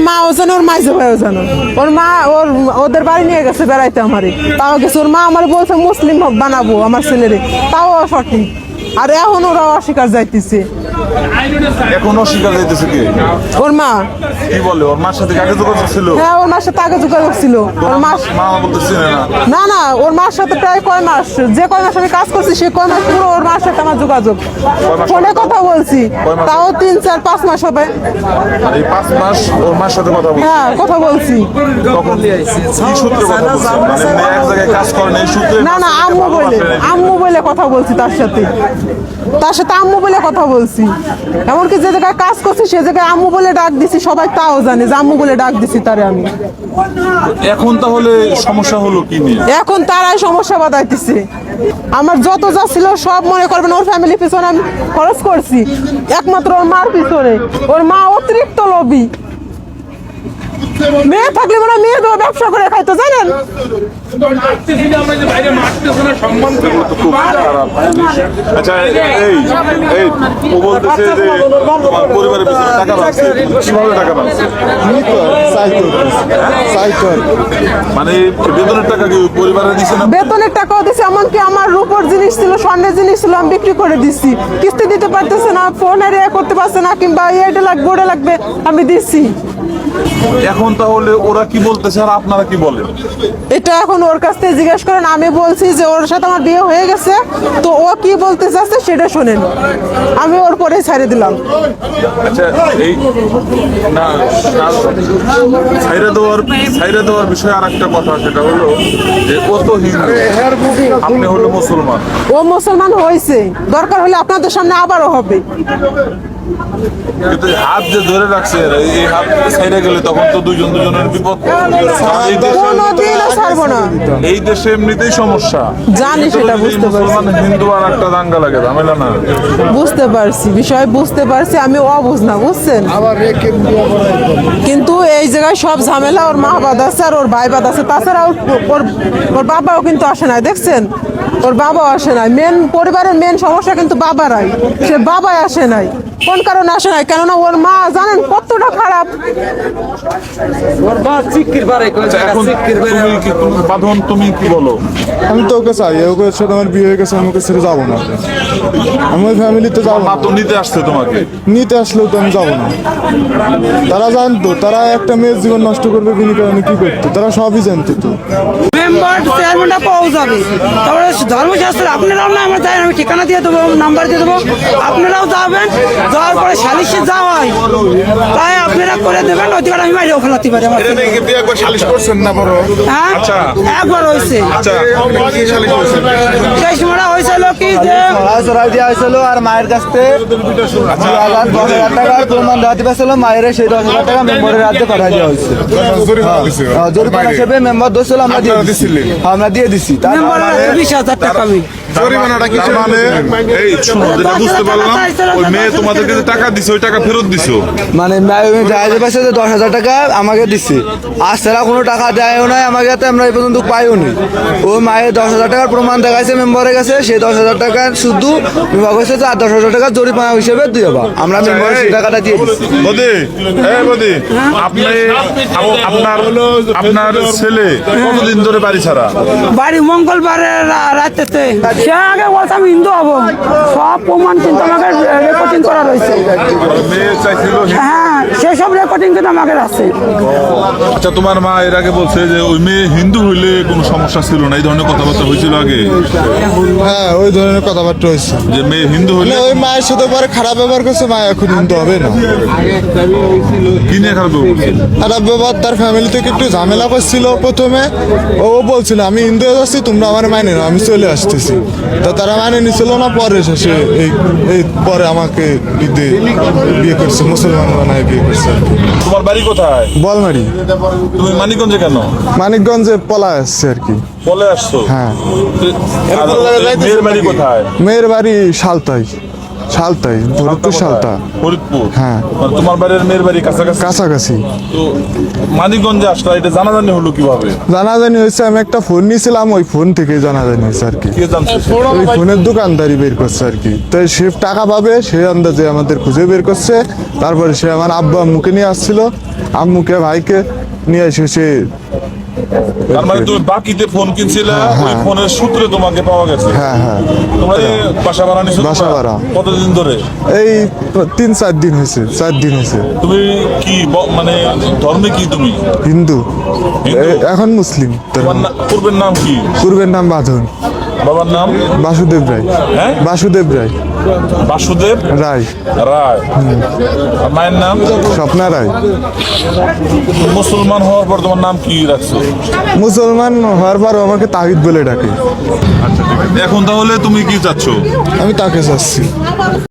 মাও জানে, ওর মাইজে ভাইও জানে। ওর মা ওদের বাড়ি নিয়ে গেছে বেড়াইতে আমারে, তাও গেছে। ওর মা আমার বলছে মুসলিম বানাবো আমার ছেলেরে, তাও সঠিক। আর এখন ওরা অস্বীকার যাইতেছে। এখন অস্বীকার যাইতেছে কি? ওর মা কি বলে? ওর মার সাথে কাকে যোগাযোগ ছিল? হ্যাঁ, ওর মার সাথে আগে যোগাযোগ ছিল। ওর মা বলতেছি না না, ওর মার সাথে প্রায় কয় মাস, যে কয় মাস আমি কাজ করছি সে কয় মাস পুরো ওর মার সাথে আমার যোগাযোগ। ফোনে কথা বলছি, তাও 3-4-5 মাস হবে। এই 5 মাস ওর মার সাথে কথা বলছি? হ্যাঁ, কথা বলছি। কি সূত্রে কথা বলছেন? মানে এক জায়গায় কাজ করেন এই সূত্রে? না না, আম্মু বলে কথা বলছি তার সাথে আম্মু বলে কথা বলছি। এমনকি যে জায়গায় কাজ করছি সে জায়গায় আম্মু বলে ডাক দিছি, সবাই তাও জানে যে আম্মু বলে ডাক দিছি তারে আমি। এখন তাহলে সমস্যা হলো কি নিয়ে? এখন তারাই সমস্যা বাধাইতেছে। আমার যত যা ছিল সব মনে করবেন ওর ফ্যামিলির পিছনে আমি খরচ করছি, একমাত্র ওর মার পিছনে। ওর মা অতিরিক্ত লোভী। মেয়ে থাকলে মনে মেয়ে দেওয়া ব্যবসা করে খাইতো, জানেন? আচ্ছা, এই ও বলতেছে যে তোমার পরিবারের পিছনে টাকা রাখছে। কিভাবে টাকা রাখছে? মানে বেতনের টাকা কি পরিবারে দিছে না? বেতনের টাকাও দিছে, এমনকি আমার রূপোর জিনিস ছিল, স্বর্ণের জিনিস ছিল, আমি বিক্রি করে দিচ্ছি। কিস্তি দিতে পারতেছে না, ফোনের করতে পারছে না, কিংবা এটা লাগবে ওটা লাগবে, আমি দিচ্ছি। এখন তাহলে ওরা কি বলতেছে আর আপনারা কি বলেন? এটা এখন ওর কাছ থেকে জিজ্ঞেস করেন। আমি বলছি যে ওর সাথে আমার বিয়ে হয়ে গেছে, তো ও কি বলতে চাচ্ছে সেটা শোনেন। আমি ওর পরে ছাড়ে দিলাম। আচ্ছা, এই না ছাইরে দেওয়ার বিষয়ে আর একটা কথা, সেটা হলো যে ও তো হিন্দু, আপনি হলো মুসলমান। ও মুসলমান হয়েছে, দরকার হলে আপনাদের সামনে আবারও হবে। কিন্তু হাত যে ধরে রাখছে, এই হাত ছাইরে গেলে তখন তো দুজনের বিপদ। কোনোদিনও ছাড়বো না। এই দেশে এমনিতেই সমস্যা, জানি, সেটা বুঝতে পারছি। মুসলমান হিন্দু আর একটা দাঙ্গা লাগে, ঝামেলা না? বুঝতে পারছি, বিষয় বুঝতে পারছি, আমি অবুঝ না, বুঝছেন? কিন্তু এই জায়গায় সব ঝামেলা ওর মা বাদ আছে আর ওর ভাই বাদ আছে। তাছাড়া ওর বাবাও কিন্তু আসে নাই, দেখছেন? ওর বাবাও আসে নাই। পরিবারের মেন সমস্যা কিন্তু বাবারাই, সে বাবাই আসে নাই। কোন কারণে আসে নাই? কেননা ওর মা জানেন কতটা খারাপ। বাঁধন, তুমি কি বলো? আমি তো ওকে চাই, ওকে সাথে আমার বিয়ে হয়ে গেছে, আমি ওকে ছেড়ে যাবো না। আমি ওই ফ্যামিলিতে যাবো না। তো নিতে আসছে তোমাকে? নিতে আসলেও তো আমি যাবো না। তারা জানতো তারা একটা মেয়ের জীবন নষ্ট করবে বিনি কারণে কি করতো, তারা সবই জানতো। তো মেম্বার চেয়ারম্যানটা পাওয়া যাবে, তারপরে ধর্মশাস্ত্র আপনারাও না, আমরা যাই, আমি ঠিকানা দিয়ে দেবো, নাম্বার দিয়ে দেবো, আপনারাও যাবেন। যাওয়ার পরে সালিশে যাওয়া হয়, তাই আপনারা করে দেবেন, অধিকার আমি বাইরেও ফেলাতে পারি। একবার সালিশ করছেন না? বড় হ্যাঁ, একবার হয়েছে। সেই সময়টা হয়েছিল কি যে আর মায়ের কাছ থেকে 10,000 টাকার প্রমাণ দেওয়াতে পারছিল, মায়ের সেই 10,000 টাকা মেম্বারের হাতে পাঠাই দেওয়া হয়েছে। জরিমানা হিসেবে মেম্বার দোষছিল, আমরা দিয়ে দিছি। 20,000 টাকা আমি জরিমানাটা কি? মানে এই শুনো, যেটা বুঝতে পারলাম, ওই মেয়ে তোমাদেরকে যে টাকা দিছে ওই টাকা ফেরত দিছো? মানে জাহাজের পাশে 10,000 টাকা আমাকে দিচ্ছে, আর তারা কোনো টাকা দেয়ও নাই আমাকে, আমরা এই পর্যন্ত পাইও নি। ওই মায়ের 10,000 টাকার প্রমাণ দেখাইছে মেম্বারের কাছে, সেই 10,000 টাকা শুধু বিভাগ হয়েছে, আর 10,000 টাকা জরিমানা হিসেবে দিয়ে দেবা, আমরা মেম্বারের সেই টাকাটা দিয়ে দিচ্ছি। বদি, আপনার ছেলে কতদিন ধরে বাড়ি ছাড়া? বাড়ি মঙ্গলবারে রাতেতে। সে আগে বলছে আমি হিন্দু হবো, সব প্রমাণ কিন্তু আমাকে রেকর্ডিং করা রয়েছে। মেয়ে চাইছিল? হ্যাঁ, সেসব রেকর্ডিং কিন্তু আমাকে আছে। আচ্ছা, তোমার মা এর আগে বলছে যে ওই মেয়ে হিন্দু হইলে কোনো সমস্যা ছিল না, এই ধরনের কথাবার্তা হয়েছিল আগে? হ্যাঁ, ওই ধরনের কথাবার্তা হয়েছে যে মেয়ে হিন্দু হইলে ওই মায়ের সাথে পরে খারাপ ব্যবহার করছে, মা এখন হিন্দু হবে না। কি নিয়ে খারাপ ব্যবহার? খারাপ ব্যবহার, তার ফ্যামিলি থেকে একটু ঝামেলা করছিল প্রথমে। ও বলছিল আমি হিন্দু হয়ে যাচ্ছি, তোমরা আমার মানে না, আমি চলে আসতেছি। তো তারা মানে নিছিল না, পরে শেষে এই পরে আমাকে বিয়ে করছে, মুসলমান বানায় বিয়ে করছে। তোমার বাড়ি কোথায়? বলমারি। তুমি মানিকগঞ্জে কেন? মানিকগঞ্জে পলা আসছে আর কি। বলে আসছো? হ্যাঁ। মেয়ের বাড়ি কোথায়? মেয়ের বাড়ি শালতাই। সালতাই ফরিদপুর সালতা ফরিদপুর। হ্যাঁ। মানে তোমার বাড়ির মেয়ের বাড়ি কাছাকাছি। কাছাকাছি। তো মানিকগঞ্জে আসলা, এটা জানাজানি হলো কিভাবে? জানাজানি হয়েছে, আমি একটা ফোন নিয়েছিলাম, ওই ফোন থেকে জানাজানি হয়েছে আর কি। কে জানছে? ওই ফোনের দোকানদারি বের করছে আর কি। তো সে টাকা পাবে সেই আন্দাজে আমাদের খুঁজে বের করছে। তারপরে সে আমার আব্বু আম্মুকে নিয়ে আসছিল, আম্মুকে ভাইকে নিয়ে এসে সে তার মানে তুমি বাকিতে ফোন কিনছিলে, ওই ফোনের সূত্রে তোমাকে পাওয়া গেছে। হ্যাঁ হ্যাঁ তোমরা এই বাসা ভাড়া নিছো? বাসা ভাড়া। কতদিন ধরে? এই 3-4 দিন হয়েছে, 4 দিন হয়েছে। তুমি কি মানে ধর্মে কি তুমি? হিন্দু। হিন্দু? এখন মুসলিম। তোমার পূর্বের নাম কি? পূর্বের নাম বাঁধন। বাবার নাম? বাসুদেব রায়। হ্যাঁ? বাসুদেব রায়। বাসুদেব রায়। রায়। আর মায়ের নাম? স্বপ্না রায়। মুসলমান হওয়ার পর তোমার নাম কি রাখছো? মুসলমান হওয়ার পর আমাকে তাহিদ বলে ডাকে। এখন তাহলে তুমি কি চাচ্ছ? আমি তাকে চাচ্ছি।